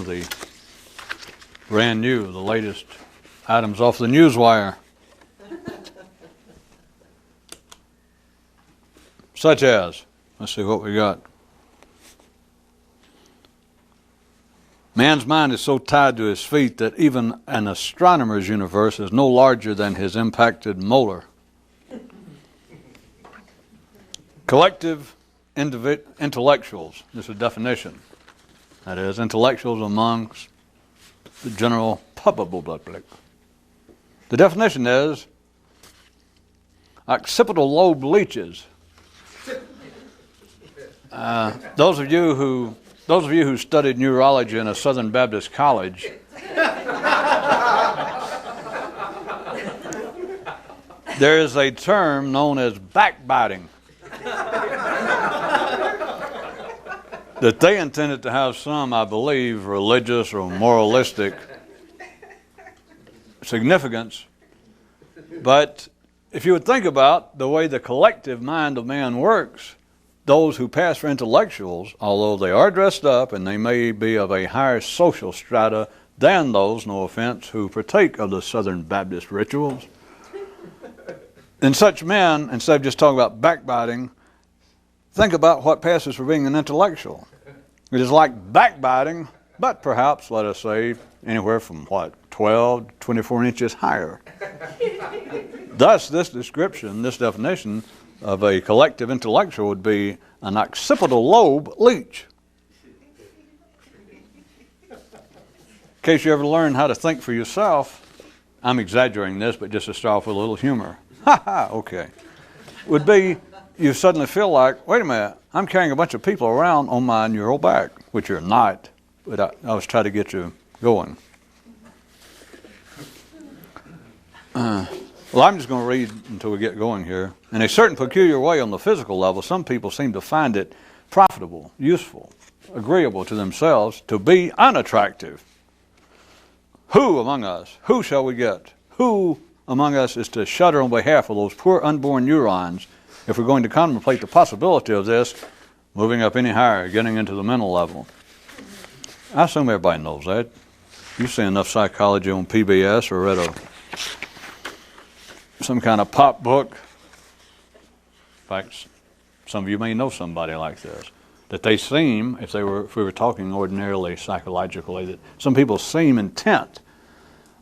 the brand new, the latest items off the newswire. Such as, let's see what we got. Man's mind is so tied to his feet that even an astronomer's universe is no larger than his impacted molar. Collective intellectuals, this is a definition. That is, intellectuals amongst the general public. The definition is occipital lobe leeches. Those of you who studied neurology in a Southern Baptist college there is a term known as backbiting that they intended to have some, I believe, religious or moralistic significance. But if you would think about the way the collective mind of man works, those who pass for intellectuals, although they are dressed up and they may be of a higher social strata than those, no offense, who partake of the Southern Baptist rituals, and such men, instead of just talking about backbiting, think about what passes for being an intellectual. It is like backbiting, but perhaps, let us say, anywhere from 12 to 24 inches higher. Thus, this description, this definition of a collective intellectual would be an occipital lobe leech. In case you ever learn how to think for yourself, I'm exaggerating this, but just to start off with a little humor. Ha ha, okay. Would be you suddenly feel like, wait a minute, I'm carrying a bunch of people around on my neural back, which you're not, but I was trying to get you going. Well, I'm just going to read until we get going here. In a certain peculiar way on the physical level, some people seem to find it profitable, useful, agreeable to themselves to be unattractive. Who among us, who shall we get? Who among us is to shudder on behalf of those poor unborn neurons if we're going to contemplate the possibility of this moving up any higher, getting into the mental level? I assume everybody knows that. You've seen enough psychology on PBS or read some kind of pop book. In fact, some of you may know somebody like this, that they seem, if we were talking ordinarily psychologically, that some people seem intent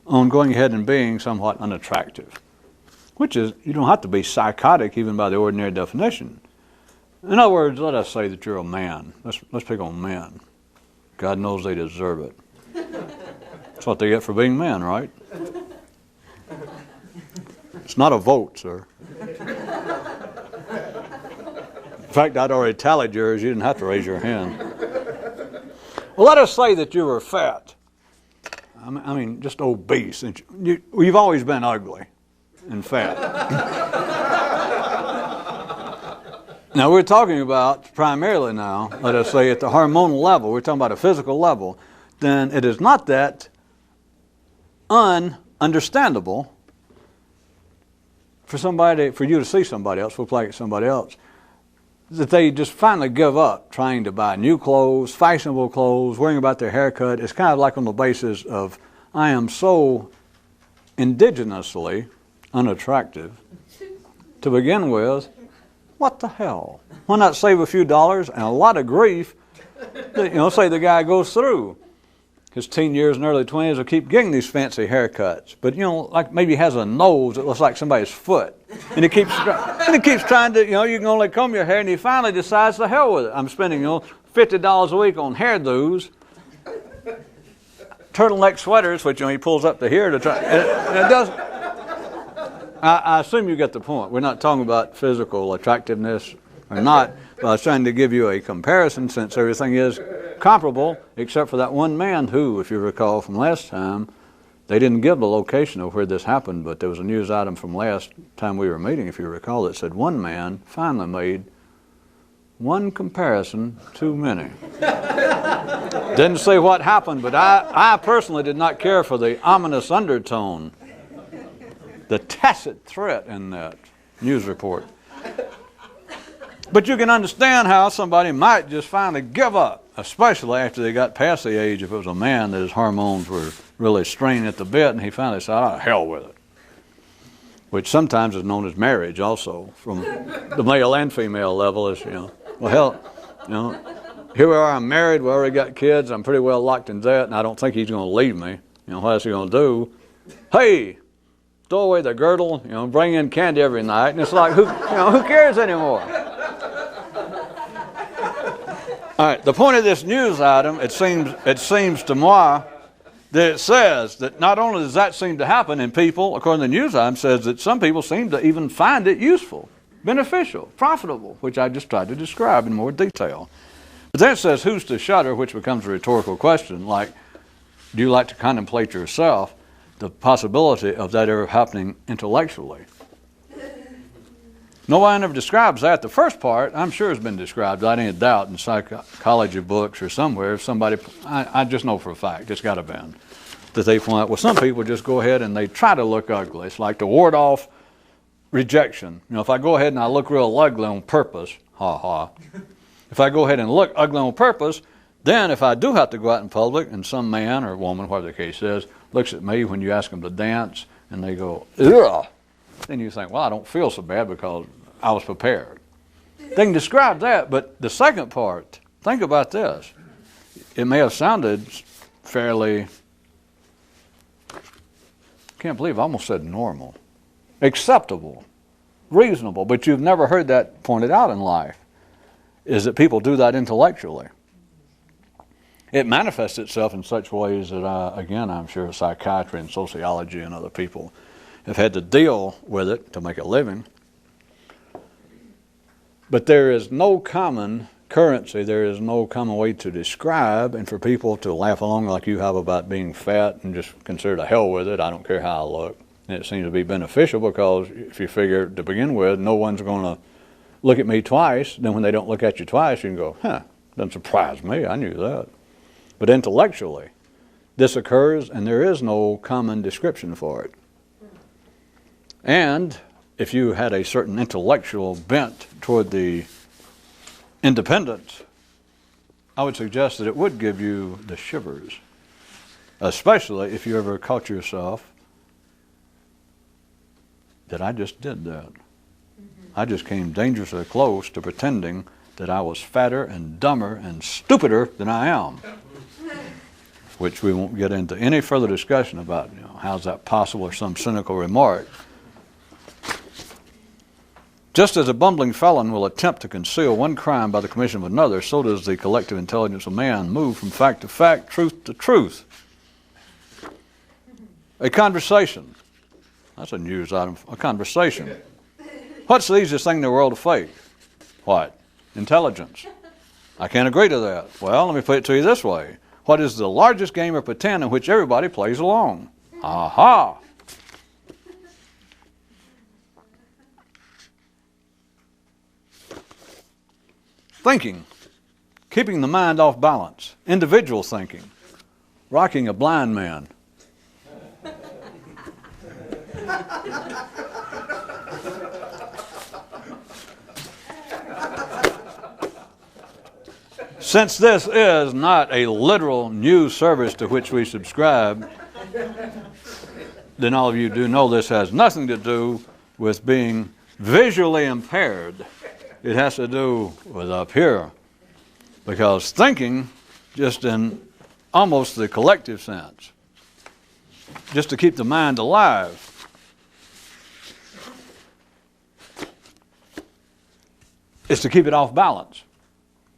on going ahead and being somewhat unattractive, which is, you don't have to be psychotic even by the ordinary definition. In other words, let us say that you're a man. Let's pick on men. God knows they deserve it. That's what they get for being men, right? It's not a vote, sir. In fact, I'd already tallied yours. You didn't have to raise your hand. Well, let us say that you were fat. I mean, just obese. You've always been ugly and fat. Now, we're talking about primarily now, let us say at the hormonal level, we're talking about a physical level, then it is not that ununderstandable for you to see somebody else, look like somebody else, that they just finally give up trying to buy new clothes, fashionable clothes, worrying about their haircut. It's kind of like on the basis of, I am so indigenously unattractive to begin with. What the hell? Why not save a few dollars and a lot of grief that, say the guy goes through his teen years and early 20s will keep getting these fancy haircuts, but like maybe he has a nose that looks like somebody's foot, and he keeps trying to, you can only comb your hair, and he finally decides the hell with it. I'm spending $50 a week on hairdos, turtleneck sweaters, which he pulls up to here to try. And it doesn't. I assume you get the point. We're not talking about physical attractiveness or not, but I was trying to give you a comparison since everything is comparable, except for that one man who, if you recall from last time, they didn't give the location of where this happened, but there was a news item from last time we were meeting, if you recall, that said one man finally made one comparison too many. Didn't say what happened, but I personally did not care for the ominous undertone, the tacit threat in that news report. But you can understand how somebody might just finally give up, especially after they got past the age, if it was a man that his hormones were really straining at the bit, and he finally said, "Oh, hell with it," which sometimes is known as marriage also, from the male and female level. Is, well, hell, here we are, I'm married, we already got kids, I'm pretty well locked in that, and I don't think he's going to leave me. What else is he going to do? Hey, throw away the girdle, bring in candy every night, and it's like, who cares anymore? All right, the point of this news item, it seems to moi that it says that not only does that seem to happen in people, according to the news item, says that some people seem to even find it useful, beneficial, profitable, which I just tried to describe in more detail. But then it says, who's to shudder, which becomes a rhetorical question, like, do you like to contemplate yourself the possibility of that ever happening intellectually? No one ever describes that. The first part, I'm sure, has been described, without any doubt, in psychology books or somewhere. If somebody, I just know for a fact, it's got to have been, that they point out, well, some people just go ahead and they try to look ugly. It's like to ward off rejection. If I go ahead and I look real ugly on purpose, ha. If I go ahead and look ugly on purpose, then if I do have to go out in public and some man or woman, whatever the case is, looks at me when you ask them to dance and they go, ugh, then you think, well, I don't feel so bad because I was prepared. They can describe that, but the second part, think about this. It may have sounded fairly, can't believe I almost said normal, acceptable, reasonable, but you've never heard that pointed out in life, is that people do that intellectually. It manifests itself in such ways that, again, I'm sure psychiatry and sociology and other people have had to deal with it to make a living. But there is no common currency, there is no common way to describe, and for people to laugh along like you have about being fat and just consider to hell with it, I don't care how I look. And it seems to be beneficial because if you figure to begin with, no one's going to look at me twice, then when they don't look at you twice, you can go, doesn't surprise me, I knew that. But intellectually, this occurs and there is no common description for it. And if you had a certain intellectual bent toward the independence, I would suggest that it would give you the shivers, especially if you ever caught yourself that I just did that. I just came dangerously close to pretending that I was fatter and dumber and stupider than I am, which we won't get into any further discussion about, how's that possible, or some cynical remark. Just as a bumbling felon will attempt to conceal one crime by the commission of another, so does the collective intelligence of man move from fact to fact, truth to truth. A conversation. That's a news item. A conversation. What's the easiest thing in the world to fake? What? Intelligence. I can't agree to that. Well, let me put it to you this way. What is the largest game of pretend in which everybody plays along? Aha! Thinking, keeping the mind off balance, individual thinking, rocking a blind man. Since this is not a literal news service to which we subscribe, then all of you do know this has nothing to do with being visually impaired. It has to do with up here. Because thinking, just in almost the collective sense, just to keep the mind alive, is to keep it off balance.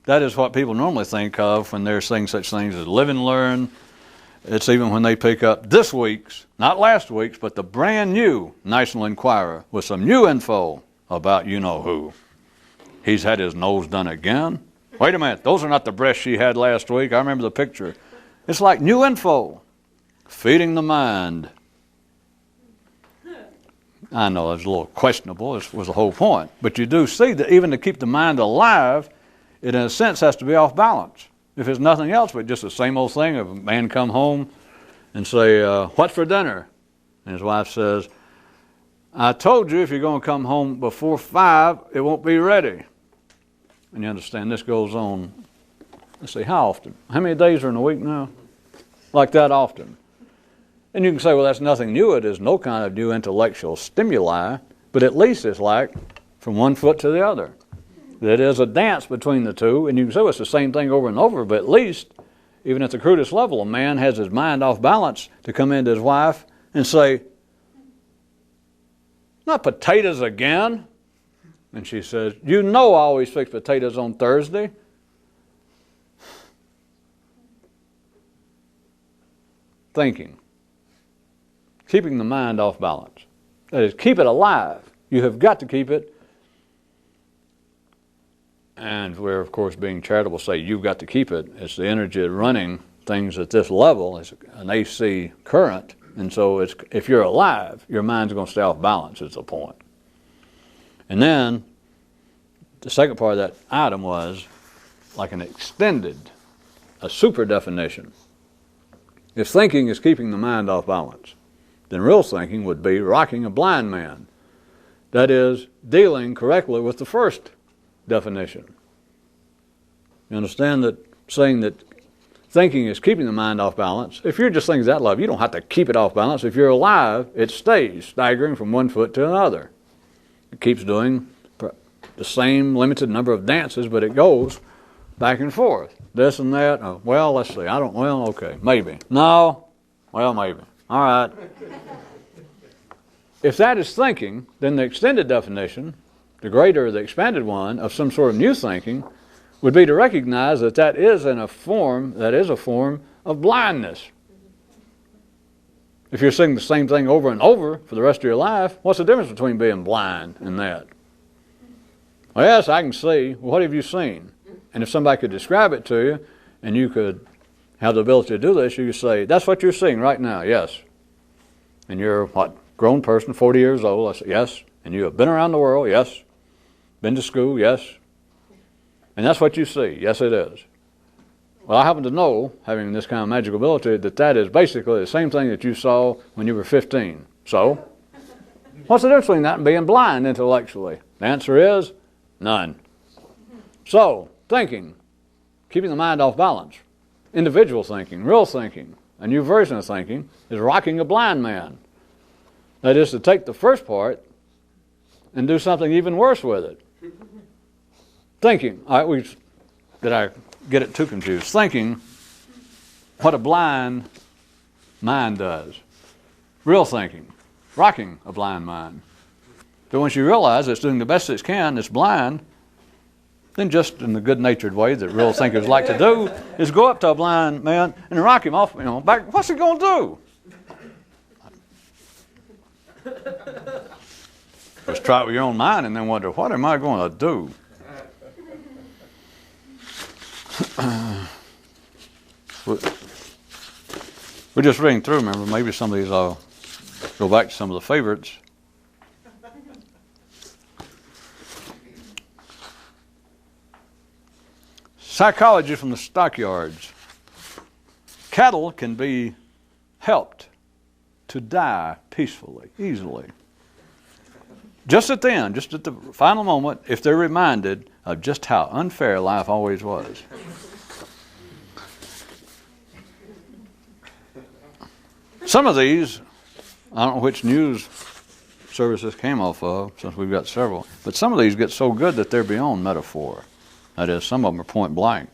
That is what people normally think of when they're saying such things as live and learn. It's even when they pick up this week's, not last week's, but the brand new National Enquirer with some new info about you-know-who. He's had his nose done again. Wait a minute, those are not the breasts she had last week. I remember the picture. It's like new info. Feeding the mind. I know it's a little questionable. This was the whole point. But you do see that even to keep the mind alive, it in a sense has to be off balance. If it's nothing else but just the same old thing of a man come home and say, what's for dinner? And his wife says, I told you if you're going to come home before 5, it won't be ready. And you understand this goes on, let's see, how often? How many days are in a week now? Like that often. And you can say, well, that's nothing new. It is no kind of new intellectual stimuli, but at least it's like from one foot to the other. That is a dance between the two, and you can say, well, it's the same thing over and over, but at least, even at the crudest level, a man has his mind off balance to come into his wife and say, not potatoes again. And she says, you know I always fix potatoes on Thursday. Thinking. Keeping the mind off balance. That is, keep it alive. You have got to keep it. And we're, of course, being charitable, say you've got to keep it. It's the energy of running things at this level. It's an AC current. And so it's, if you're alive, your mind's going to stay off balance is the point. And then the second part of that item was like an extended, a super definition. If thinking is keeping the mind off balance, then real thinking would be rocking a blind man. That is, dealing correctly with the first definition. You understand that saying that thinking is keeping the mind off balance, if you're just thinking that level, you don't have to keep it off balance. If you're alive, it stays staggering from one foot to another. It keeps doing the same limited number of dances, but it goes back and forth. This and that. Oh, well, let's see. Okay, maybe. No. Well, maybe. All right. If that is thinking, then the extended definition, the greater, the expanded one of some sort of new thinking, would be to recognize that that is a form of blindness. If you're seeing the same thing over and over for the rest of your life, what's the difference between being blind and that? Well, yes, I can see. Well, what have you seen? And if somebody could describe it to you, and you could have the ability to do this, you could say, that's what you're seeing right now, yes. And you're, what, grown person, 40 years old? I say, yes. And you have been around the world? Yes. Been to school? Yes. And that's what you see? Yes, it is. Well, I happen to know, having this kind of magical ability, that that is basically the same thing that you saw when you were 15. So, what's the difference between that and being blind intellectually? The answer is none. So, thinking, keeping the mind off balance, individual thinking, real thinking, a new version of thinking, is rocking a blind man. That is to take the first part and do something even worse with it. Thinking, did I get it too confused? Thinking, what a blind mind does. Real thinking, rocking a blind mind. But once you realize it's doing the best it can, it's blind, then just in the good-natured way that real thinkers like to do, is go up to a blind man and rock him off, back. What's he going to do? Just try it with your own mind and then wonder, what am I going to do? We're just reading through, remember, maybe some of these I'll go back to some of the favorites. Psychology from the stockyards. Cattle can be helped to die peacefully, easily. Just at the end, just at the final moment, if they're reminded of just how unfair life always was. Some of these, I don't know which news service this came off of, since we've got several, but some of these get so good that they're beyond metaphor. That is, some of them are point blank.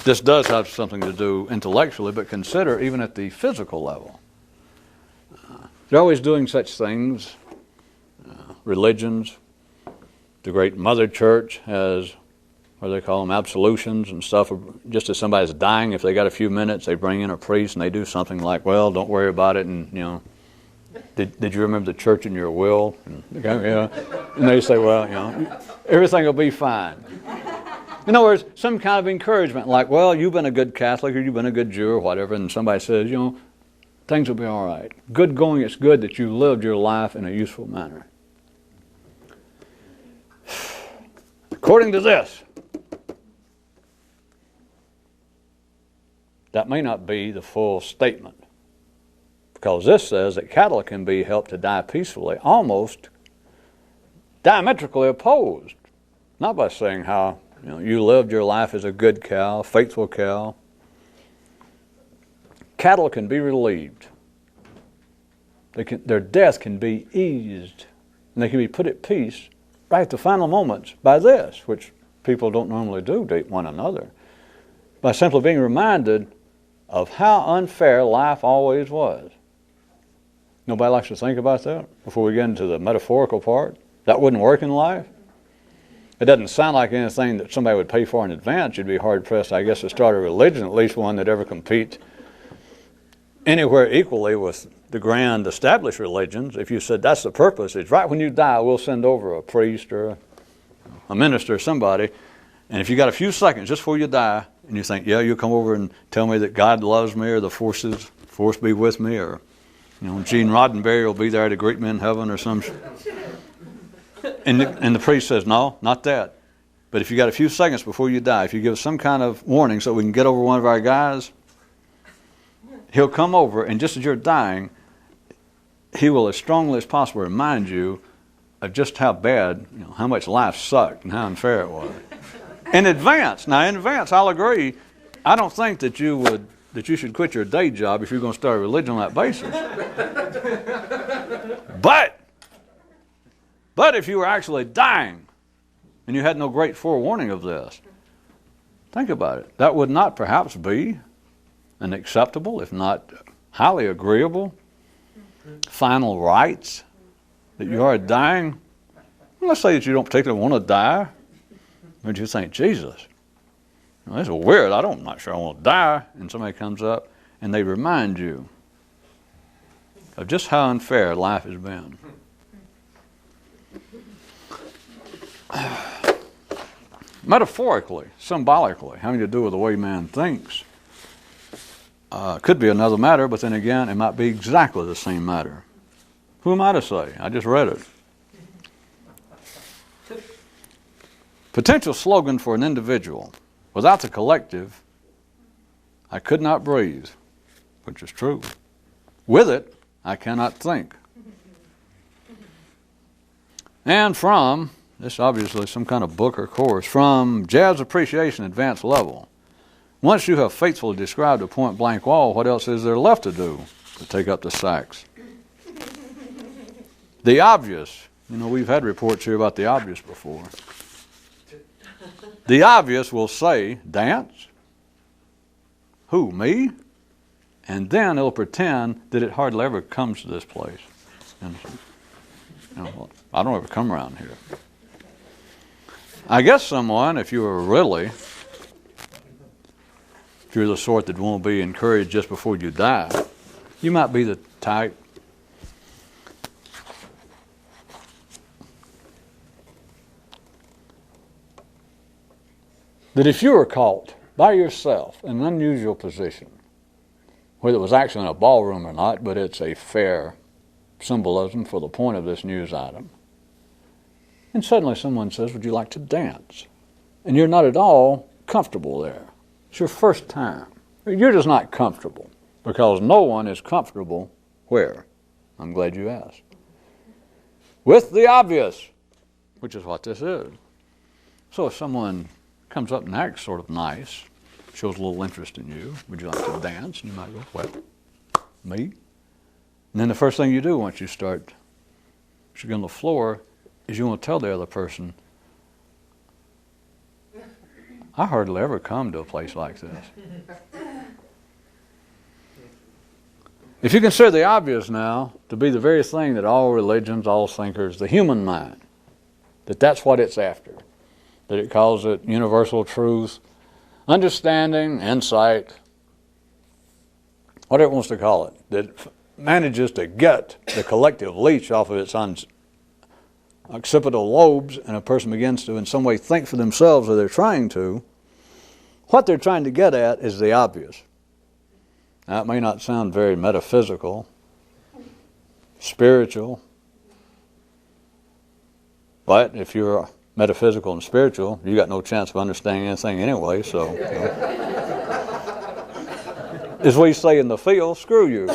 This does have something to do intellectually, but consider even at the physical level. They're always doing such things. Religions, the great Mother Church has, what do they call them, absolutions and stuff. Just as somebody's dying, if they got a few minutes, they bring in a priest and they do something like, well, don't worry about it, and did you remember the church in your will? And they say, well, everything will be fine. In other words, some kind of encouragement, like, well, you've been a good Catholic or you've been a good Jew or whatever, and somebody says, things will be all right. Good going, it's good that you lived your life in a useful manner. According to this, that may not be the full statement. Because this says that cattle can be helped to die peacefully. Almost diametrically opposed. Not by saying how you lived your life as a good cow, faithful cow. Cattle can be relieved. Their death can be eased, and they can be put at peace right at the final moments by this, which people don't normally do to one another, by simply being reminded of how unfair life always was. Nobody likes to think about that before we get into the metaphorical part. That wouldn't work in life. It doesn't sound like anything that somebody would pay for in advance. You'd be hard-pressed, I guess, to start a religion, at least one that ever compete anywhere equally with the grand established religions. If you said that's the purpose, it's right when you die, we'll send over a priest or a minister or somebody, and if you got a few seconds just before you die, and you think, yeah, you'll come over and tell me that God loves me, or the force be with me, or Gene Roddenberry will be there to greet me in heaven, or some. And the priest says, no, not that. But if you got a few seconds before you die, if you give us some kind of warning so we can get over one of our guys, he'll come over, and just as you're dying, he will as strongly as possible remind you of just how bad, how much life sucked and how unfair it was. In advance. Now, in advance, I'll agree. I don't think that you should quit your day job if you're going to start a religion on that basis. But if you were actually dying and you had no great forewarning of this, think about it. That would not perhaps be an acceptable, if not highly agreeable, final rites that you are dying. Let's say that you don't particularly want to die, but you think, Jesus, this is weird. I'm not sure I want to die. And somebody comes up and they remind you of just how unfair life has been. Metaphorically, symbolically, having to do with the way man thinks, could be another matter, but then again, it might be exactly the same matter. Who am I to say? I just read it. Potential slogan for an individual. Without the collective, I could not breathe, which is true. With it, I cannot think. And from, this is obviously some kind of book or course, from Jazz Appreciation Advanced Level. Once you have faithfully described a point-blank wall, what else is there left to do to take up the sax? The obvious. We've had reports here about the obvious before. The obvious will say, dance? Who, me? And then it'll pretend that it hardly ever comes to this place. I don't ever come around here. I guess someone, if you're the sort that won't be encouraged just before you die, you might be the type that if you were caught by yourself in an unusual position, whether it was actually in a ballroom or not, but it's a fair symbolism for the point of this news item, and suddenly someone says, would you like to dance? And you're not at all comfortable there. It's your first time. You're just not comfortable, because no one is comfortable where? I'm glad you asked. With the obvious, which is what this is. So if someone comes up and acts sort of nice, shows a little interest in you, would you like to dance? And you might go, well, me? And then the first thing you do once you get on the floor is you want to tell the other person, I hardly ever come to a place like this. If you consider the obvious now to be the very thing that all religions, all thinkers, the human mind, that's what it's after, that it calls it universal truth, understanding, insight, whatever it wants to call it, that it manages to get the collective leash off of its occipital lobes, and a person begins to in some way think for themselves, or they're trying to, what they're trying to get at is the obvious. Now, it may not sound very metaphysical, spiritual, but if you're metaphysical and spiritual, you got no chance of understanding anything anyway, so. As we say in the field, screw you.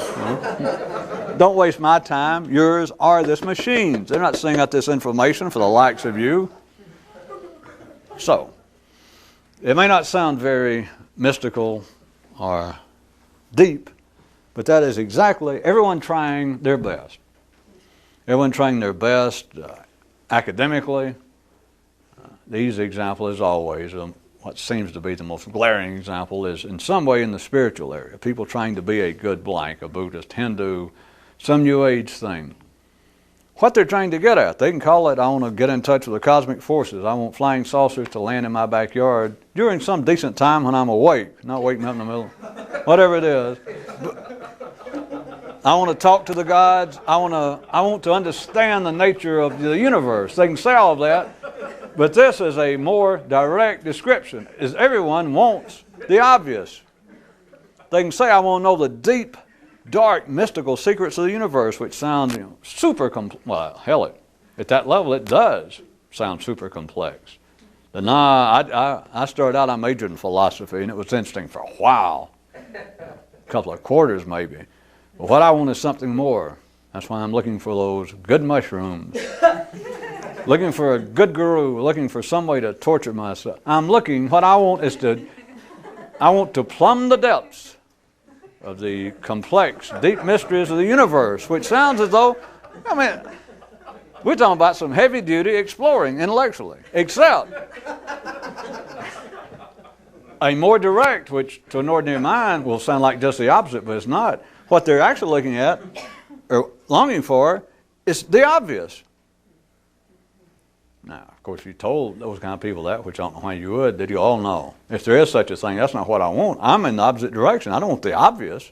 Don't waste my time, yours, or this machine's. They're not sending out this information for the likes of you. So, it may not sound very mystical or deep, but that is exactly everyone trying their best. Everyone trying their best academically. The easy example is always what seems to be the most glaring example is in some way in the spiritual area. People trying to be a good blank, a Buddhist, Hindu, some New Age thing. What they're trying to get at, they can call it, I want to get in touch with the cosmic forces. I want flying saucers to land in my backyard during some decent time when I'm awake, not waking up in the middle, whatever it is. I want to talk to the gods. I want to understand the nature of the universe. They can say all of that, but this is a more direct description. Is everyone wants the obvious. They can say, I want to know the deep, dark, mystical secrets of the universe, which sound super complex. Well, hell, at that level, it does sound super complex. But I started out, I majored in philosophy, and it was interesting for a while, a couple of quarters maybe. But what I want is something more. That's why I'm looking for those good mushrooms, looking for a good guru, looking for some way to torture myself. What I want is I want to plumb the depths of the complex, deep mysteries of the universe, which sounds as though, we're talking about some heavy-duty exploring intellectually, except a more direct, which to an ordinary mind will sound like just the opposite, but it's not. What they're actually looking at or longing for is the obvious. Now, of course, if you told those kind of people that, which I don't know why you would, that you all know. If there is such a thing, that's not what I want. I'm in the opposite direction. I don't want the obvious,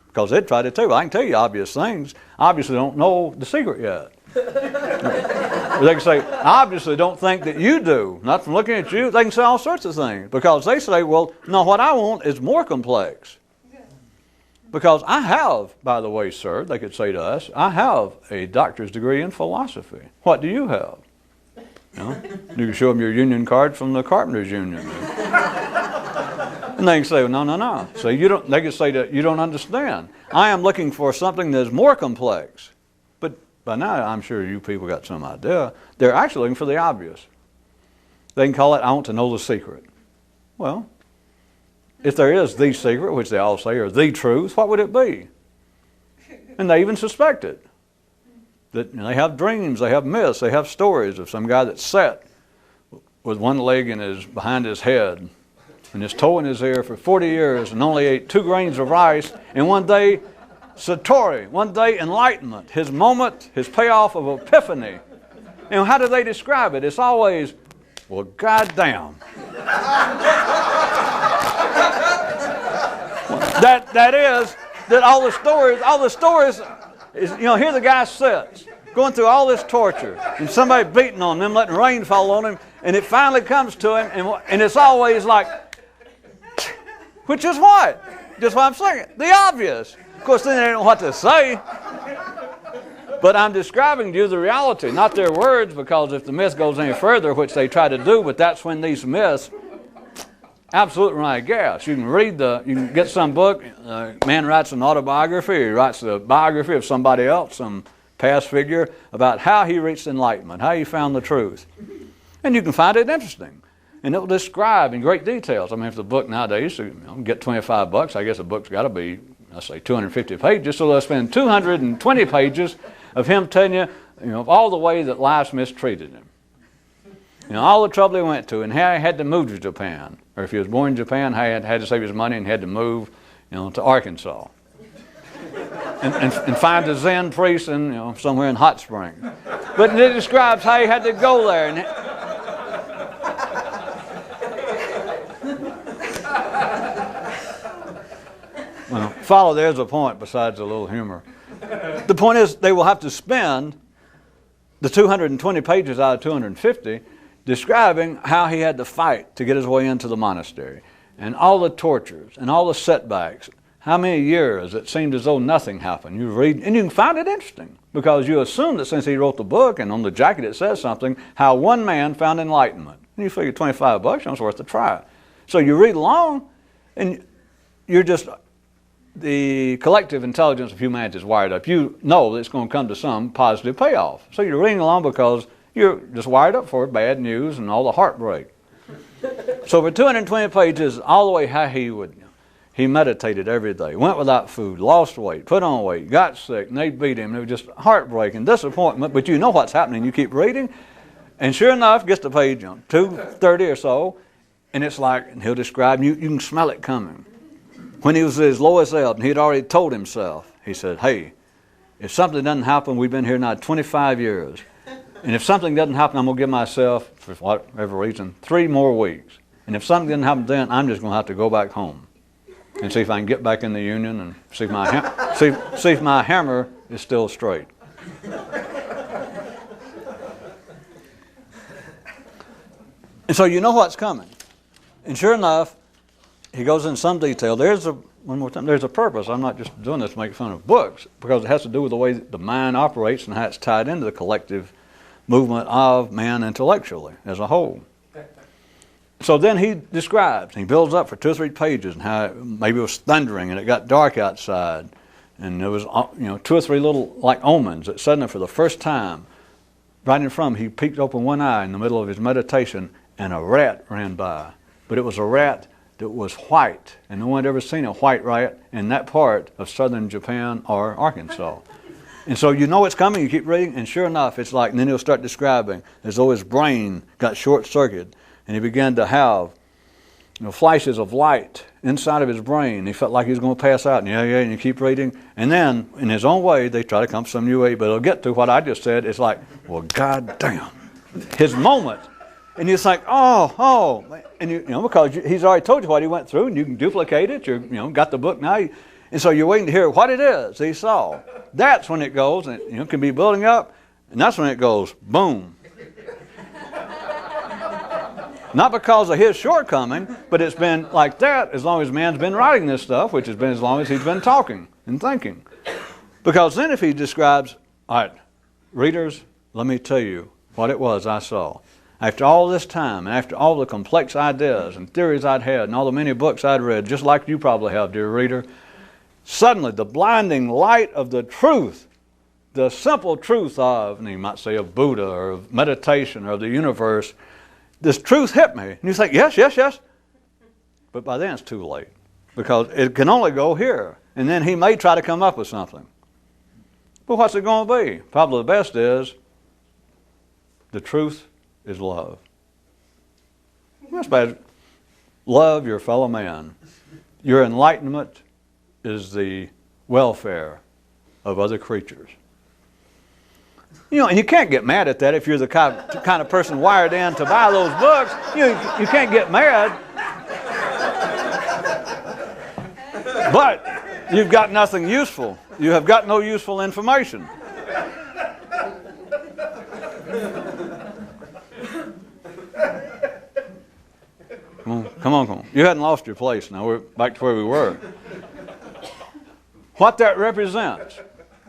because they'd try to tell you. I can tell you obvious things. I obviously don't know the secret yet. Or they can say, I obviously don't think that you do. Not from looking at you. They can say all sorts of things, because they say, well, no, what I want is more complex. Because I have, by the way, sir, they could say to us, I have a doctor's degree in philosophy. What do you have? You can show them your union card from the Carpenters Union. And they can say, well, no. So they can say that you don't understand. I am looking for something that is more complex. But by now, I'm sure you people got some idea. They're actually looking for the obvious. They can call it, I want to know the secret. Well, if there is the secret, which they all say, or the truth, what would it be? And they even suspect it. That they have dreams, they have myths, they have stories of some guy that sat with one leg behind his head and his toe in his ear for 40 years and only ate 2 grains of rice. And one day, Satori, one day enlightenment, his moment, his payoff of epiphany. And how do they describe it? It's always, well, goddamn. That all the stories is, here the guy sits, going through all this torture, and somebody beating on him, letting rain fall on him, and it finally comes to him, and it's always like, which is what? Just what I'm saying, the obvious. Of course, then they don't know what to say. But I'm describing to you the reality, not their words, because if the myth goes any further, which they try to do, but that's when these myths absolutely run out of gas. You can get some book, man writes an autobiography, he writes a biography of somebody else, some past figure, about how he reached enlightenment, how he found the truth. And you can find it interesting. And it will describe in great details. If the book nowadays, get $25, I guess a book's got to be, let's say, 250 pages, so they'll spend 220 pages of him telling you, of all the way that life's mistreated him. All the trouble he went to, and how he had to move to Japan. Or if he was born in Japan, how he had to save his money and had to move, to Arkansas. and find a Zen priest in, somewhere in Hot Springs. But it describes how he had to go there. Well, follow, there's a point besides a little humor. The point is, they will have to spend the 220 pages out of 250 describing how he had to fight to get his way into the monastery, and all the tortures, and all the setbacks, how many years it seemed as though nothing happened. You read, and you can find it interesting, because you assume that since he wrote the book, and on the jacket it says something, how one man found enlightenment. And you figure $25, it's worth a try. So you read along, and you're just the collective intelligence of humanity is wired up. You know that it's going to come to some positive payoff. So you're reading along because you're just wired up for bad news and all the heartbreak. So for 220 pages, all the way how he meditated every day, went without food, lost weight, put on weight, got sick, and they beat him. It was just heartbreaking, disappointment, but you know what's happening. You keep reading, and sure enough, gets to page 230 or so, and it's like, and he'll describe, you can smell it coming. When he was at his lowest ebb, and he'd already told himself, he said, hey, if something doesn't happen, we've been here now 25 years, and if something doesn't happen, I'm going to give myself, for whatever reason, 3 more weeks. And if something didn't happen then, I'm just going to have to go back home and see if I can get back in the Union and see if my hammer is still straight. And so you know what's coming. And sure enough, he goes in some detail. One more time, there's a purpose. I'm not just doing this to make fun of books, because it has to do with the way the mind operates and how it's tied into the collective movement of man intellectually as a whole. So then he describes, and he builds up for 2 or 3 pages, and how maybe it was thundering and it got dark outside, and there was 2 or 3 little like omens that suddenly for the first time, right in front of him, he peeked open one eye in the middle of his meditation, and a rat ran by. But it was a rat that was white, and no one had ever seen a white rat in that part of southern Japan or Arkansas. And so you know it's coming, you keep reading, and sure enough, it's like, and then he'll start describing as though his brain got short-circuited, and he began to have flashes of light inside of his brain. He felt like he was going to pass out, and and you keep reading. And then, in his own way, they try to come to some new way, but it'll get to what I just said. It's like, well, God damn, his moment. And it's like, oh, and because he's already told you what he went through, and you can duplicate it. You got the book now, and so you're waiting to hear what it is he saw. That's when it goes, and it can be building up, and that's when it goes, boom. Not because of his shortcoming, but it's been like that as long as man's been writing this stuff, which has been as long as he's been talking and thinking. Because then if he describes, all right, readers, let me tell you what it was I saw. After all this time, and after all the complex ideas and theories I'd had, and all the many books I'd read, just like you probably have, dear reader, suddenly the blinding light of the truth, the simple truth of, and you might say of Buddha or of meditation or of the universe, this truth hit me. And you think, yes. But by then it's too late, because it can only go here. And then he may try to come up with something. But what's it going to be? Probably the best is, the truth is love. That's bad. Love your fellow man. Your enlightenment is the welfare of other creatures. And you can't get mad at that if you're the kind of person wired in to buy those books. You can't get mad. But you've got nothing useful. You have got no useful information. Come on. You hadn't lost your place now. We're back to where we were. What that represents,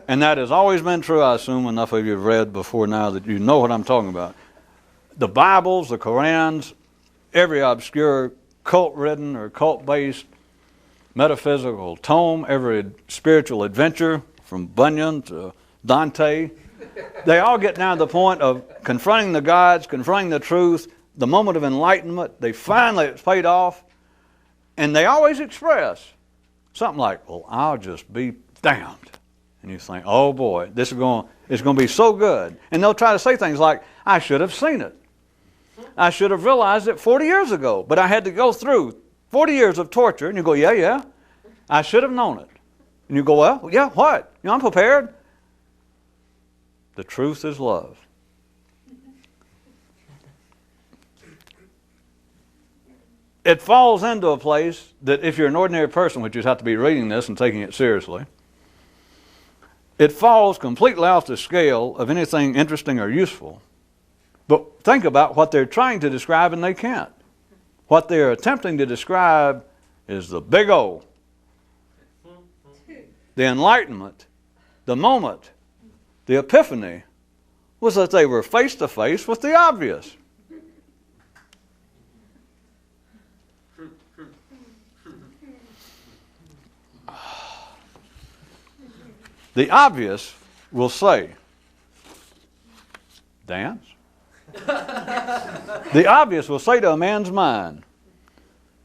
and that has always been true, I assume enough of you have read before now that you know what I'm talking about. The Bibles, the Korans, every obscure cult-ridden or cult-based metaphysical tome, every spiritual adventure from Bunyan to Dante, they all get down to the point of confronting the gods, confronting the truth, the moment of enlightenment. It's paid off, and they always express something like, well, I'll just be damned. And you think, oh boy, it's going to be so good. And they'll try to say things like, I should have seen it. I should have realized it 40 years ago, but I had to go through 40 years of torture. And you go, yeah, I should have known it. And you go, well, yeah, what? I'm prepared. The truth is love. It falls into a place that if you're an ordinary person, which you have to be reading this and taking it seriously, it falls completely off the scale of anything interesting or useful. But think about what they're trying to describe and they can't. What they're attempting to describe is the big O, the enlightenment, the moment, the epiphany, was that they were face to face with the obvious. The obvious will say, dance? The obvious will say to a man's mind.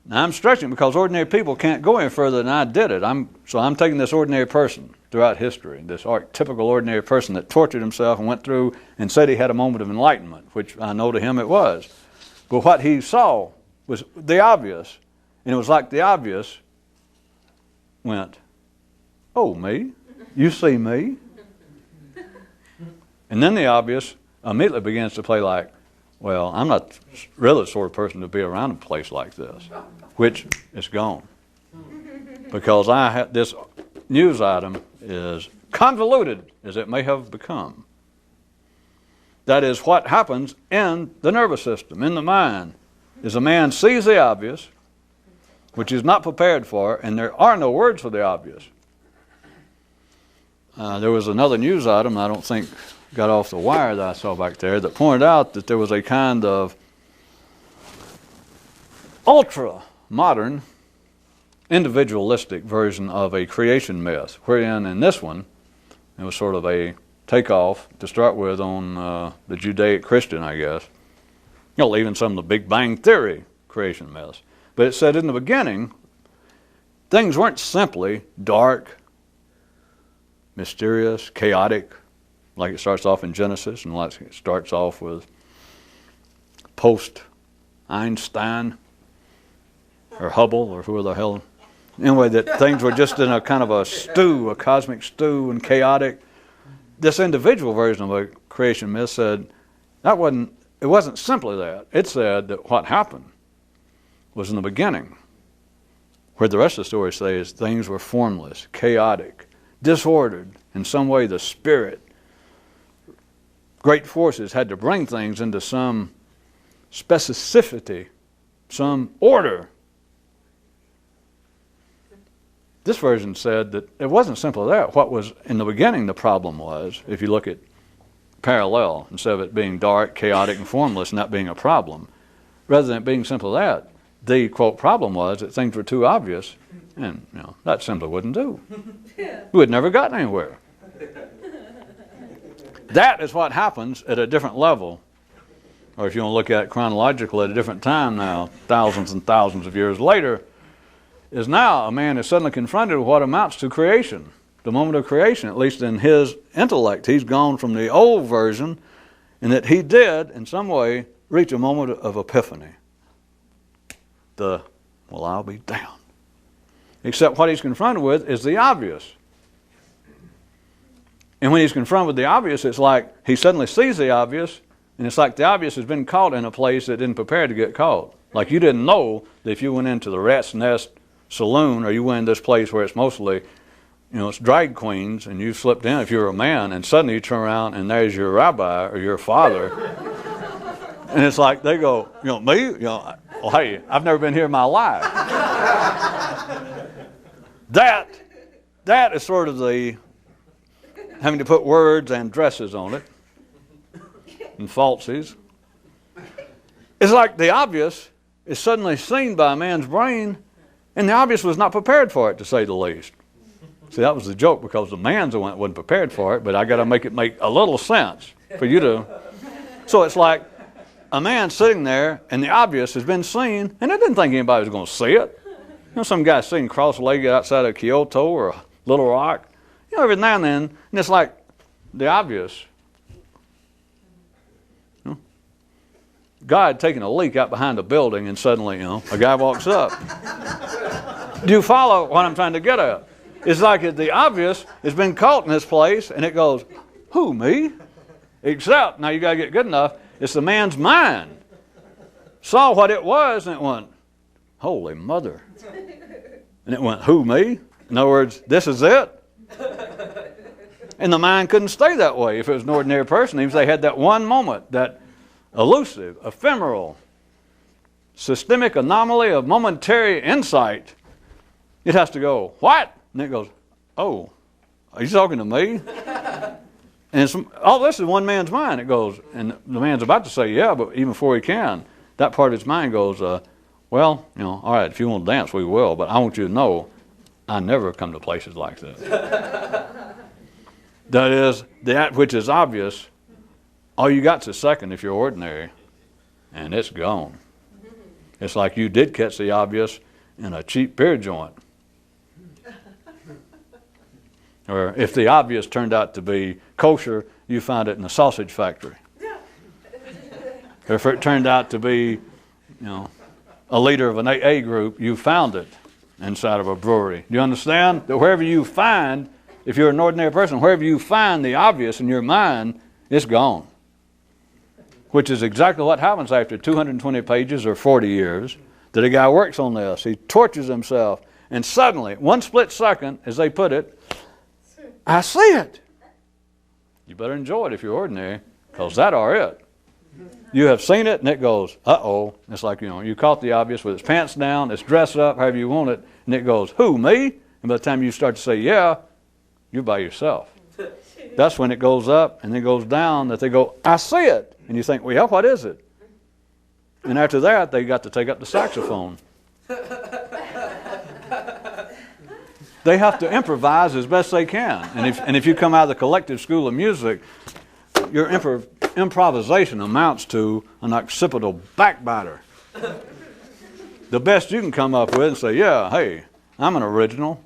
Now I'm stretching because ordinary people can't go any further than I did it. So I'm taking this ordinary person throughout history, this typical ordinary person that tortured himself and went through and said he had a moment of enlightenment, which I know to him it was. But what he saw was the obvious. And it was like the obvious went, oh, me? You see me? And then the obvious immediately begins to play like, well, I'm not really the sort of person to be around a place like this, which is gone. Because this news item is convoluted as it may have become. That is what happens in the nervous system, in the mind, is a man sees the obvious, which he's not prepared for, and there are no words for the obvious. There was another news item I don't think got off the wire that I saw back there that pointed out that there was a kind of ultra-modern individualistic version of a creation myth, wherein in this one it was sort of a takeoff to start with on the Judaic-Christian, I guess. Even some of the Big Bang Theory creation myths. But it said in the beginning, things weren't simply dark, mysterious, chaotic, like it starts off in Genesis, and like it starts off with post-Einstein, or Hubble, or who the hell. Anyway, that things were just in a kind of a stew, a cosmic stew, and chaotic. This individual version of a creation myth said it wasn't simply that. It said that what happened was in the beginning, where the rest of the story says things were formless, chaotic, disordered. In some way, the spirit, great forces had to bring things into some specificity, some order. This version said that it wasn't simply that. What was in the beginning the problem was, if you look at parallel, instead of it being dark, chaotic, and formless and that being a problem, rather than it being simply that, the, quote, problem was that things were too obvious, and that simply wouldn't do. We had never gotten anywhere. That is what happens at a different level, or if you want to look at it chronologically at a different time now, thousands and thousands of years later, is now a man is suddenly confronted with what amounts to creation, the moment of creation, at least in his intellect. He's gone from the old version, and that he did, in some way, reach a moment of epiphany. I'll be down. Except what he's confronted with is the obvious. And when he's confronted with the obvious, it's like he suddenly sees the obvious, and it's like the obvious has been caught in a place that didn't prepare to get caught. Like you didn't know that if you went into the Rat's Nest Saloon, or you went in this place where it's mostly, it's drag queens, and you slipped in if you're a man, and suddenly you turn around and there's your rabbi or your father. And it's like they go, me? Well, hey, I've never been here in my life. That is sort of the having to put words and dresses on it and falsies. It's like the obvious is suddenly seen by a man's brain, and the obvious was not prepared for it, to say the least. See, that was the joke, because the man's one wasn't prepared for it, but I got to make it make a little sense for you to. So it's like a man sitting there, and the obvious has been seen, and I didn't think anybody was going to see it. Some guy sitting cross-legged outside of Kyoto or Little Rock. Every now and then, and it's like the obvious. God had taken a leak out behind a building, and suddenly, a guy walks up. Do you follow what I'm trying to get at? It's like the obvious has been caught in this place, and it goes, who, me? Except, now you got to get good enough, it's the man's mind. Saw what it was, and it went, holy mother. And it went, who, me? In other words, this is it? And the mind couldn't stay that way if it was an ordinary person. Even if they had that one moment, that elusive, ephemeral, systemic anomaly of momentary insight, it has to go, what? And it goes, oh, are you talking to me? And all this is one man's mind. It goes, and the man's about to say, yeah, but even before he can, that part of his mind goes, well, all right, if you want to dance, we will, but I want you to know I never come to places like this. That is, that which is obvious, all you got's a second if you're ordinary, and it's gone. It's like you did catch the obvious in a cheap beer joint. Or if the obvious turned out to be kosher, you found it in a sausage factory. Or if it turned out to be, a leader of an AA group, you found it inside of a brewery. Do you understand? That wherever you find, if you're an ordinary person, wherever you find the obvious in your mind, it's gone. Which is exactly what happens after 220 pages or 40 years that a guy works on this. He tortures himself, and suddenly, one split second, as they put it, I see it. You better enjoy it if you're ordinary, because that are it. You have seen it, and it goes, uh-oh. It's like, you caught the obvious with its pants down, it's dressed up, however you want it, and it goes, who, me? And by the time you start to say, yeah, you're by yourself. That's when it goes up and then goes down, that they go, I see it. And you think, well, yeah, what is it? And after that, they got to take up the saxophone. They have to improvise as best they can. And if you come out of the collective school of music, your improvisation amounts to an occipital backbiter. The best you can come up with and say, yeah, hey, I'm an original.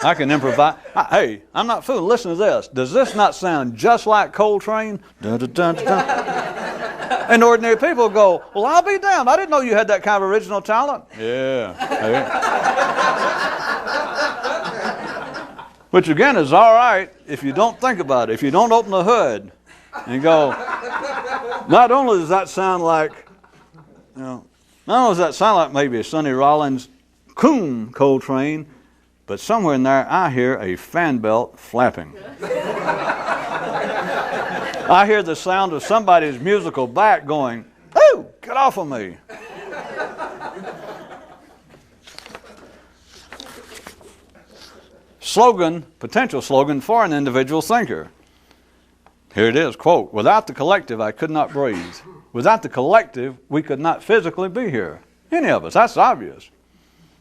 I can improvise. Hey, I'm not fooling. Listen to this. Does this not sound just like Coltrane? Dun, dun, dun, dun, dun. And ordinary people go, well, I'll be damned. I didn't know you had that kind of original talent. Yeah. Hey. Which again is all right if you don't think about it. If you don't open the hood and go, not only does that sound like, not only does that sound like maybe a Sonny Rollins coon Coltrane, but somewhere in there I hear a fan belt flapping. I hear the sound of somebody's musical back going, "Ooh, get off of me." Slogan, potential slogan for an individual thinker. Here it is, quote, without the collective, I could not breathe. Without the collective, we could not physically be here. Any of us, that's obvious.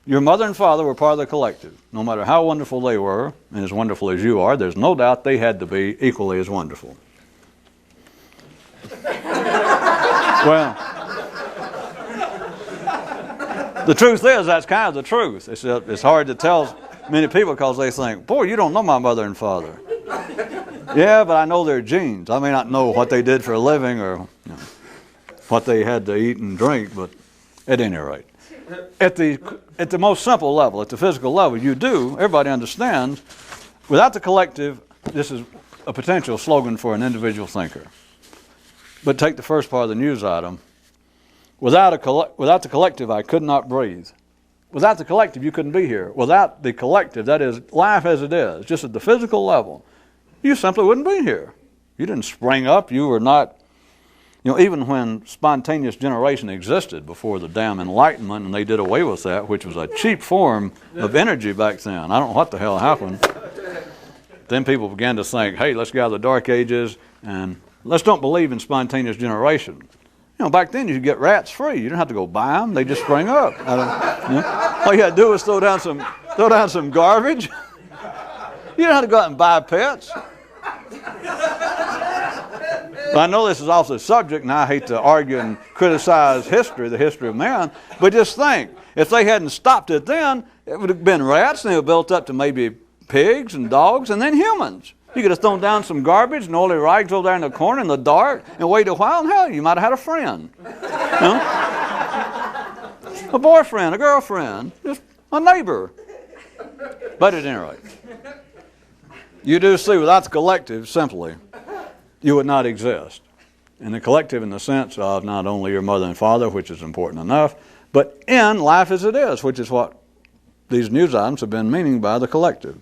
Your mother and father were part of the collective. No matter how wonderful they were, and as wonderful as you are, there's no doubt they had to be equally as wonderful. Well, the truth is, that's kind of the truth. It's hard to tell many people because they think, boy, you don't know my mother and father. Yeah, but I know their genes. I may not know what they did for a living or what they had to eat and drink, but at any rate. At the most simple level, at the physical level, you do, everybody understands, without the collective, this is a potential slogan for an individual thinker. But take the first part of the news item. Without the collective, I could not breathe. Without the collective, you couldn't be here. Without the collective, that is, life as it is, just at the physical level, you simply wouldn't be here. You didn't spring up. You were not, even when spontaneous generation existed before the damn Enlightenment, and they did away with that, which was a cheap form of energy back then. I don't know what the hell happened. Then people began to think, hey, let's get out of the Dark Ages, and let's don't believe in spontaneous generation. Back then you could get rats free. You didn't have to go buy them. They just sprang up. All you had to do was throw down some garbage. You didn't have to go out and buy pets. I know this is off the subject, and I hate to argue and criticize the history of man, but just think, if they hadn't stopped it then, it would have been rats, and they were built up to maybe pigs and dogs, and then humans. You could have thrown down some garbage and oily rags over there in the corner in the dark and waited a while, and hell, you might have had a friend. A boyfriend, a girlfriend, just a neighbor. But at any rate, you do see without the collective, simply, you would not exist. And the collective in the sense of not only your mother and father, which is important enough, but in life as it is, which is what these news items have been meaning by the collective.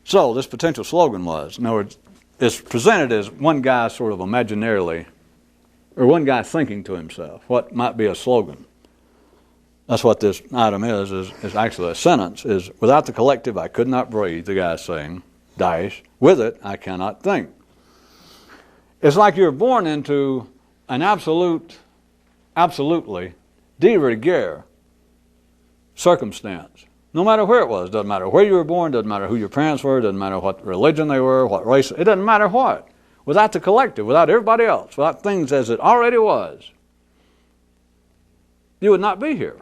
So this potential slogan was, in other words, it's presented as one guy sort of imaginarily, or one guy thinking to himself, what might be a slogan. That's what this item is actually a sentence, is without the collective I could not breathe, the guy's saying, dash, with it I cannot think. It's like you're born into an absolutely de rigueur circumstance No matter where it was. Doesn't matter where you were born, doesn't matter who your parents were, doesn't matter what religion they were, what race, it doesn't matter what. Without the collective, without everybody else, without things as it already was, you would not be here.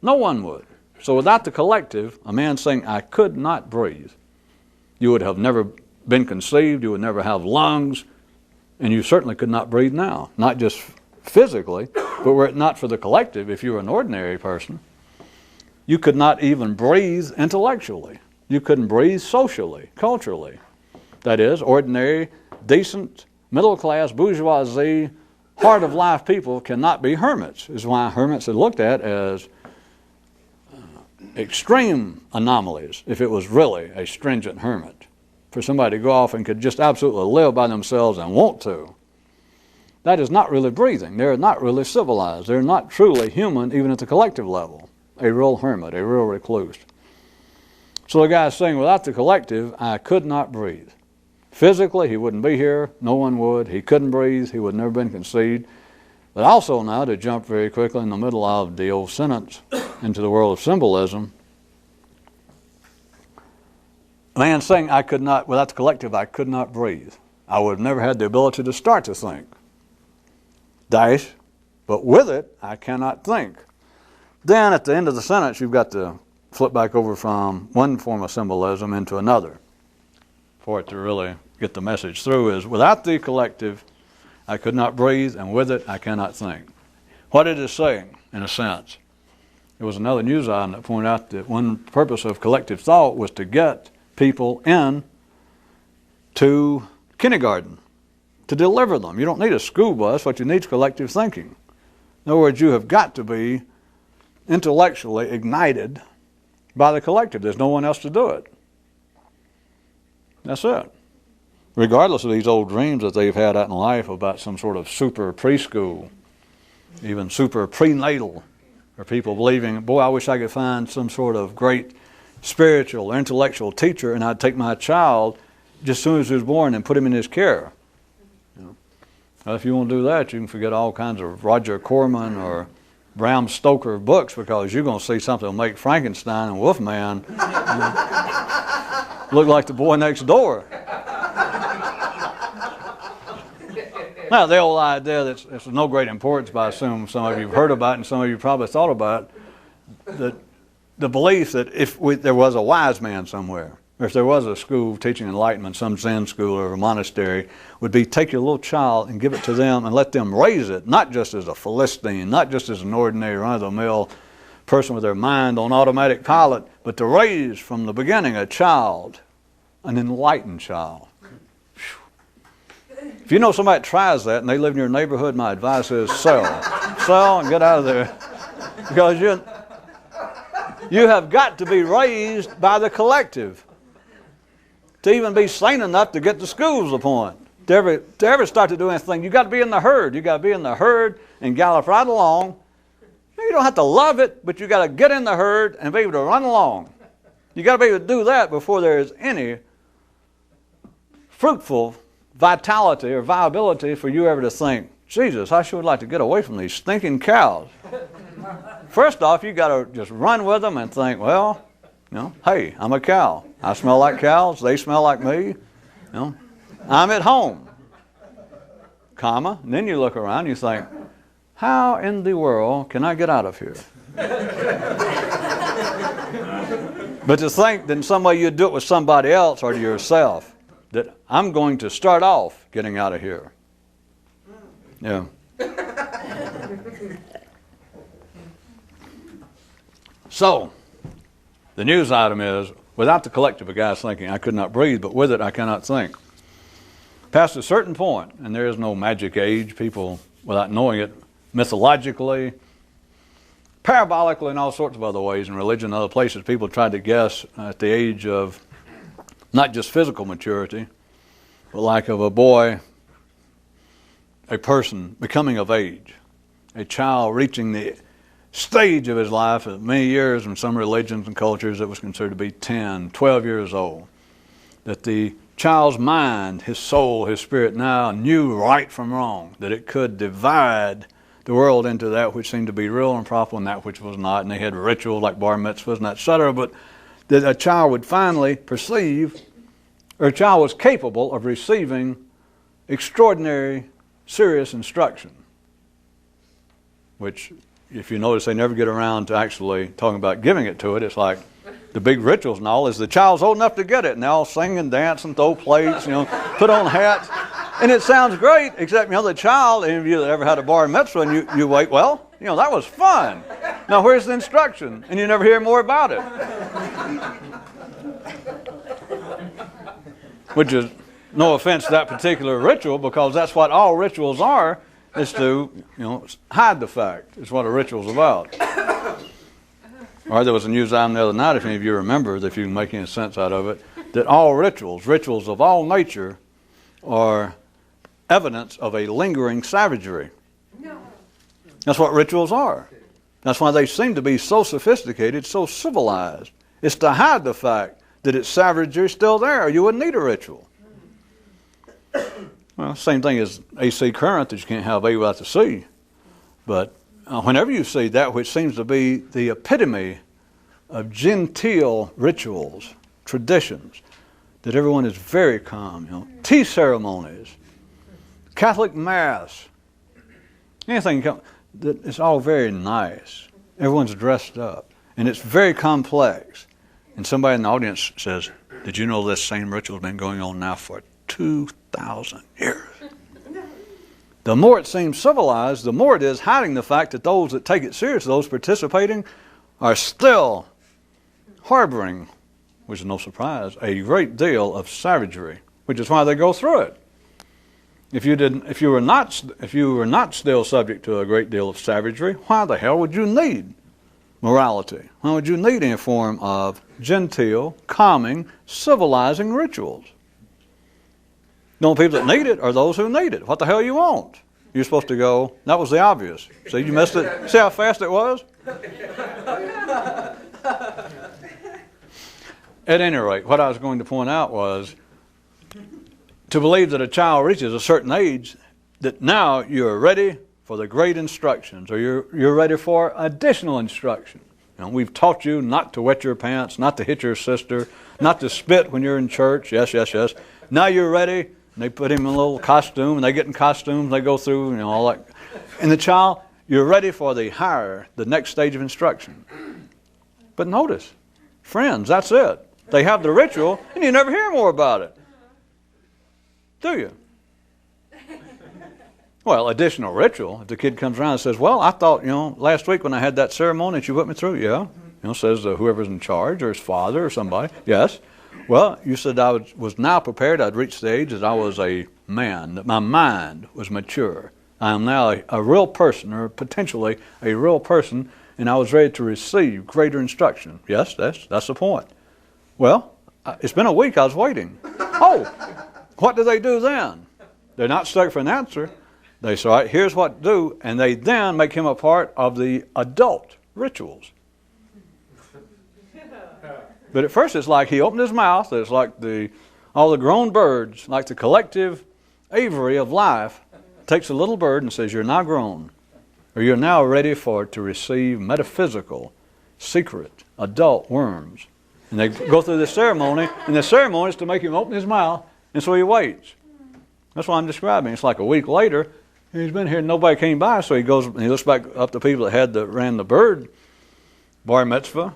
No one would. So without the collective, a man saying, I could not breathe, you would have never been conceived, you would never have lungs, and you certainly could not breathe now. Not just physically, but were it not for the collective, if you were an ordinary person, you could not even breathe intellectually. You couldn't breathe socially, culturally. That is, ordinary, decent, middle-class, bourgeoisie, heart-of-life people cannot be hermits. This is why hermits are looked at as extreme anomalies, if it was really a stringent hermit. For somebody to go off and could just absolutely live by themselves and want to, that is not really breathing. They're not really civilized. They're not truly human, even at the collective level. A real hermit, a real recluse. So the guy is saying, without the collective, I could not breathe. Physically, he wouldn't be here. No one would. He couldn't breathe. He would have never been conceived. But also now, to jump very quickly in the middle of the old sentence into the world of symbolism, a man saying, I could not, without the collective, I could not breathe. I would have never had the ability to start to think. Dash, but with it, I cannot think. Then at the end of the sentence, you've got to flip back over from one form of symbolism into another for it to really get the message through is, without the collective, I could not breathe, and with it, I cannot think. What it is saying, in a sense, there was another news item that pointed out that one purpose of collective thought was to get people in to kindergarten, to deliver them. You don't need a school bus. What you need is collective thinking. In other words, you have got to be intellectually ignited by the collective. There's no one else to do it. That's it. Regardless of these old dreams that they've had out in life about some sort of super preschool, even super prenatal, or people believing, boy, I wish I could find some sort of great spiritual or intellectual teacher and I'd take my child just as soon as he was born and put him in his care. Well, if you want to do that, you can forget all kinds of Roger Corman or Bram Stoker books, because you're going to see something that'll make Frankenstein and Wolfman look like the boy next door. Now, the old idea that's of no great importance, but I assume some of you have heard about it and some of you probably thought about it, the belief that if there was a wise man somewhere, or if there was a school teaching enlightenment, some Zen school or a monastery, would be take your little child and give it to them and let them raise it, not just as a Philistine, not just as an ordinary run-of-the-mill person with their mind on automatic pilot, but to raise from the beginning a child, an enlightened child. If you know somebody that tries that and they live in your neighborhood, my advice is sell. Sell and get out of there. Because you have got to be raised by the collective to even be sane enough to get to school's the point. To ever start to do anything, you've got to be in the herd. You've got to be in the herd and gallop right along. You don't have to love it, but you've got to get in the herd and be able to run along. You've got to be able to do that before there is any fruitful vitality or viability for you ever to think, Jesus, I sure would like to get away from these stinking cows. First off, you've got to just run with them and think, well, hey, I'm a cow. I smell like cows. They smell like me. I'm at home. Comma. And then you look around and you think, how in the world can I get out of here? But to think that in some way you'd do it with somebody else or to yourself, that I'm going to start off getting out of here. Yeah. So, the news item is, without the collective, a guy's thinking, I could not breathe, but with it, I cannot think. Past a certain point, and there is no magic age, people, without knowing it, mythologically, parabolically, and all sorts of other ways, in religion and other places, people tried to guess at the age of not just physical maturity, but like of a boy, a person becoming of age, a child reaching the stage of his life at many years in some religions and cultures that was considered to be 10, 12 years old. That the child's mind, his soul, his spirit now knew right from wrong, that it could divide the world into that which seemed to be real and proper and that which was not. And they had rituals like bar mitzvahs and et cetera. But that a child would finally perceive, or a child was capable of receiving extraordinary, serious instruction. Which, if you notice, they never get around to actually talking about giving it to it. It's like the big rituals and all is the child's old enough to get it, and they all sing and dance and throw plates, put on hats. And it sounds great, except, the child, any of you that ever had a bar mitzvah, and you wait, well, that was fun. Now, where's the instruction? And you never hear more about it. Which is no offense to that particular ritual, because that's what all rituals are, is to, hide the fact. It's what a ritual's about. Or there was a news item the other night, if any of you remember, if you can make any sense out of it, that all rituals of all nature, are evidence of a lingering savagery. That's what rituals are. That's why they seem to be so sophisticated, so civilized. It's to hide the fact that its savagery is still there. You wouldn't need a ritual. Well, same thing as AC current, that you can't have A without the C. But whenever you see that which seems to be the epitome of genteel rituals, traditions, that everyone is very calm, tea ceremonies, Catholic Mass, anything, it's all very nice. Everyone's dressed up, and it's very complex. And somebody in the audience says, did you know this same ritual has been going on now for 2,000 years? The more it seems civilized, the more it is hiding the fact that those that take it seriously, those participating, are still harboring, which is no surprise, a great deal of savagery, which is why they go through it. If you were not still subject to a great deal of savagery, why the hell would you need morality? Why would you need any form of genteel, calming, civilizing rituals? The only people that need it are those who need it. What the hell you want? You're supposed to go, that was the obvious. See, you missed it. See how fast it was? At any rate, what I was going to point out was to believe that a child reaches a certain age, that now you're ready for the great instructions, or you're ready for additional instruction. We've taught you not to wet your pants, not to hit your sister, not to spit when you're in church. Yes, yes, yes. Now you're ready. And they put him in a little costume, and they get in costumes, they go through, all that. And the child, you're ready for the next stage of instruction. But notice, friends, that's it. They have the ritual, and you never hear more about it. Do you? Well, additional ritual. If the kid comes around and says, well, I thought, last week when I had that ceremony that you put me through, yeah. Says whoever's in charge, or his father, or somebody. Yes. Well, you said I was now prepared. I'd reached the age that I was a man, that my mind was mature. I am now a real person, or potentially a real person, and I was ready to receive greater instruction. Yes, that's the point. Well, it's been a week. I was waiting. Oh, what do they do then? They're not stuck for an answer. They say, all right, here's what to do, and they then make him a part of the adult rituals. But at first it's like he opened his mouth. It's like all the grown birds, like the collective aviary of life, takes a little bird and says, you're now grown, or you're now ready to receive metaphysical, secret, adult worms. And they go through this ceremony, and the ceremony is to make him open his mouth, and so he waits. That's what I'm describing. It's like a week later, he's been here and nobody came by, so he goes and he looks back up to people that ran the bird bar mitzvah,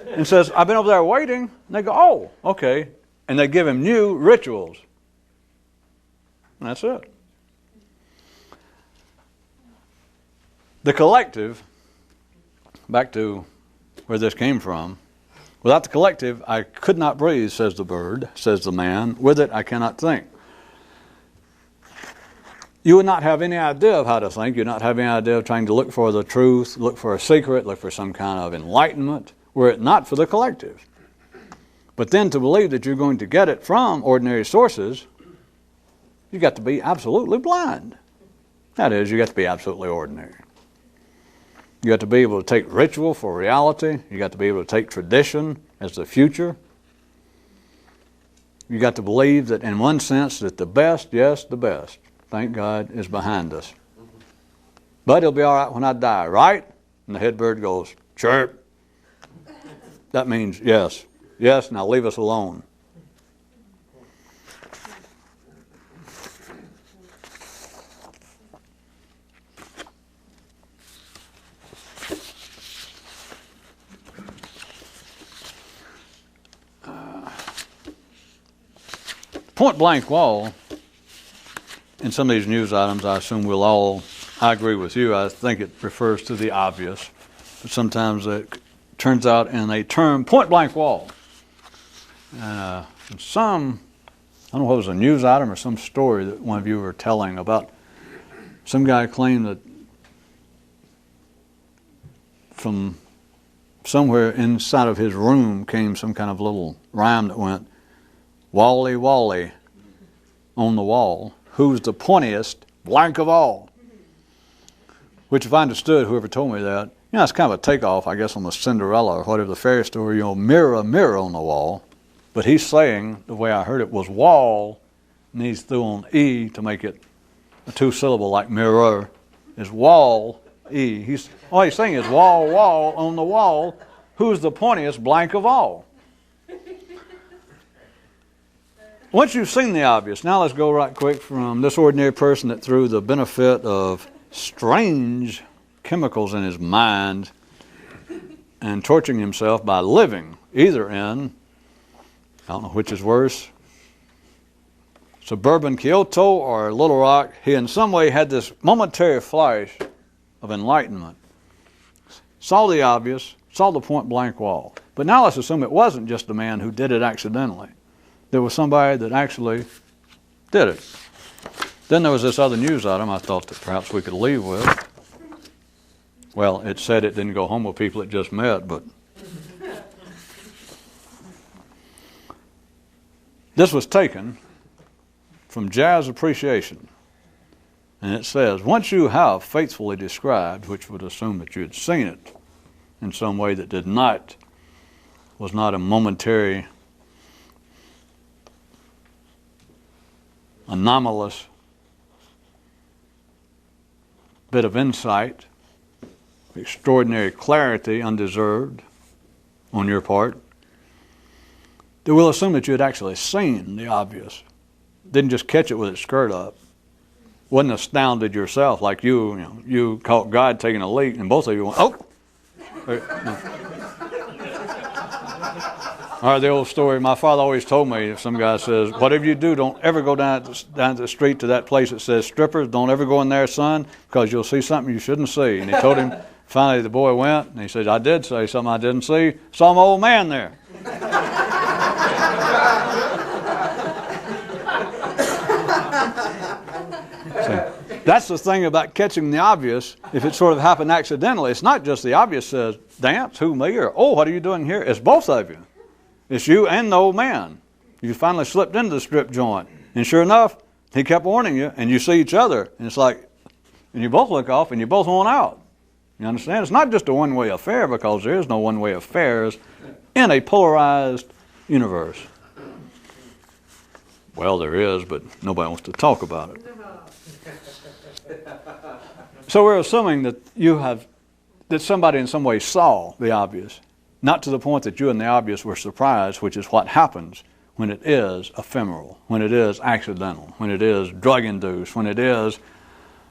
and says, I've been over there waiting. And they go, oh, okay. And they give him new rituals. And that's it. The collective, back to where this came from, without the collective, I could not breathe, says the bird, says the man. With it, I cannot think. You would not have any idea of how to think. You'd not have any idea of trying to look for the truth, look for a secret, look for some kind of enlightenment, were it not for the collective. But then to believe that you're going to get it from ordinary sources, you've got to be absolutely blind. That is, you've got to be absolutely ordinary. You got to be able to take ritual for reality. You got to be able to take tradition as the future. You got to believe that in one sense that the best, yes, the best, thank God, is behind us. But it'll be all right when I die, right? And the head bird goes, chirp. That means yes. Yes, now leave us alone. Point blank wall, in some of these news items, I assume I agree with you, I think it refers to the obvious. But sometimes it turns out in a term, point blank wall. I don't know if it was a news item or some story that one of you were telling about some guy claimed that from somewhere inside of his room came some kind of little rhyme that went, Wally, Wally, on the wall, who's the pointiest blank of all? Which, if I understood whoever told me that, it's kind of a takeoff, I guess, on the Cinderella or whatever the fairy story, mirror, mirror on the wall. But he's saying, the way I heard it, was wall, and he's threw on E to make it a two-syllable like mirror, is wall, E. All he's saying is wall, wall, on the wall, who's the pointiest blank of all? Once you've seen the obvious, now let's go right quick from this ordinary person that through the benefit of strange chemicals in his mind and torturing himself by living either in, I don't know which is worse, suburban Kyoto or Little Rock, he in some way had this momentary flash of enlightenment. Saw the obvious, saw the point blank wall. But now let's assume it wasn't just a man who did it accidentally. There was somebody that actually did it. Then there was this other news item I thought that perhaps we could leave with. Well, it said it didn't go home with people it just met, but this was taken from Jazz Appreciation. And it says, once you have faithfully described, which would assume that you had seen it in some way that was not a momentary, anomalous bit of insight, extraordinary clarity, undeserved on your part, that we'll assume that you had actually seen the obvious. Didn't just catch it with its skirt up. Wasn't astounded yourself like you caught God taking a leak and both of you went, oh! Or the old story, my father always told me, if some guy says, whatever you do, don't ever go down the street to that place that says strippers. Don't ever go in there, son, because you'll see something you shouldn't see. And he told him, finally the boy went, and he said, I did say something I didn't see. Saw an old man there. See, that's the thing about catching the obvious. If it sort of happened accidentally, it's not just the obvious says, dance, who, me, or, oh, what are you doing here? It's both of you. It's you and the old man. You finally slipped into the strip joint. And sure enough, he kept warning you, and you see each other. And it's like, and you both look off, and you both want out. You understand? It's not just a one-way affair, because there is no one-way affairs in a polarized universe. Well, there is, but nobody wants to talk about it. So we're assuming that that somebody in some way saw the obvious. Not to the point that you and the obvious were surprised, which is what happens when it is ephemeral, when it is accidental, when it is drug-induced, when it is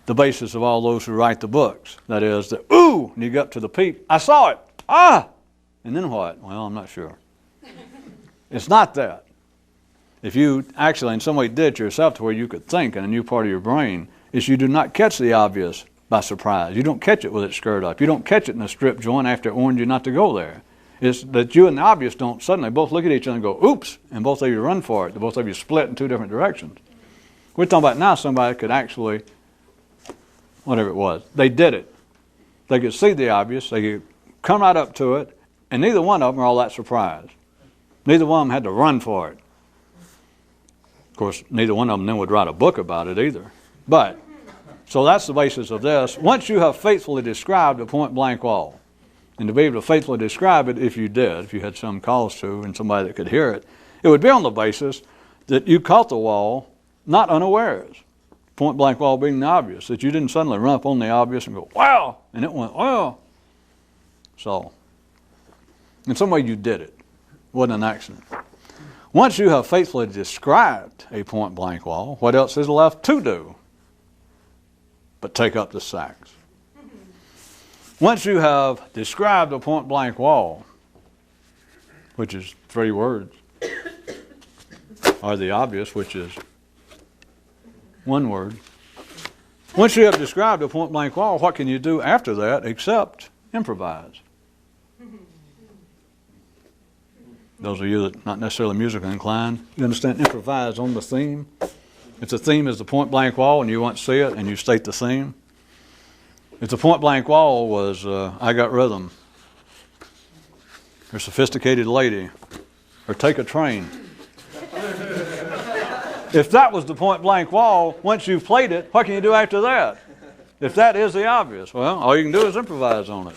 the basis of all those who write the books. That is, ooh, and you get up to the peak, I saw it, and then what? Well, I'm not sure. It's not that. If you actually in some way did it yourself to where you could think in a new part of your brain, is you do not catch the obvious by surprise. You don't catch it with its skirt up. You don't catch it in a strip joint after it warned you not to go there. It's that you and the obvious don't suddenly both look at each other and go, oops, and both of you run for it. Both of you split in two different directions. We're talking about now somebody could actually, whatever it was, they did it. They could see the obvious, they could come right up to it, and neither one of them are all that surprised. Neither one of them had to run for it. Of course, neither one of them then would write a book about it either. But, so that's the basis of this. Once you have faithfully described a point-blank wall, and to be able to faithfully describe it, if you had some cause to, and somebody that could hear it, it would be on the basis that you caught the wall not unawares. point blank wall being the obvious, that you didn't suddenly run up on the obvious and go, wow, and it went, wow. So, in some way you did it. It wasn't an accident. Once you have faithfully described a point blank wall, what else is left to do but take up the sacks? Once you have described a point blank wall, which is 3 words, or the obvious, which is 1 word. Once you have described a point blank wall, what can you do after that except improvise? Those of you that are not necessarily musically inclined, you understand improvise on the theme. If the theme is the point blank wall and you want to see it and you state the theme. If the point blank wall was I Got Rhythm, or Sophisticated Lady, or Take a Train. If that was the point blank wall, once you've played it, what can you do after that? If that is the obvious, well, all you can do is improvise on it.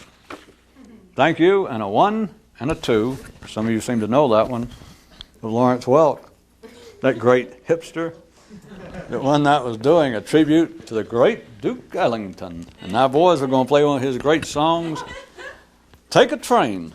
Thank you, and a 1 and a 2. Some of you seem to know that one, of Lawrence Welk, that great hipster, the one that was doing a tribute to the great Duke Ellington. And our boys are going to play one of his great songs, Take a Train.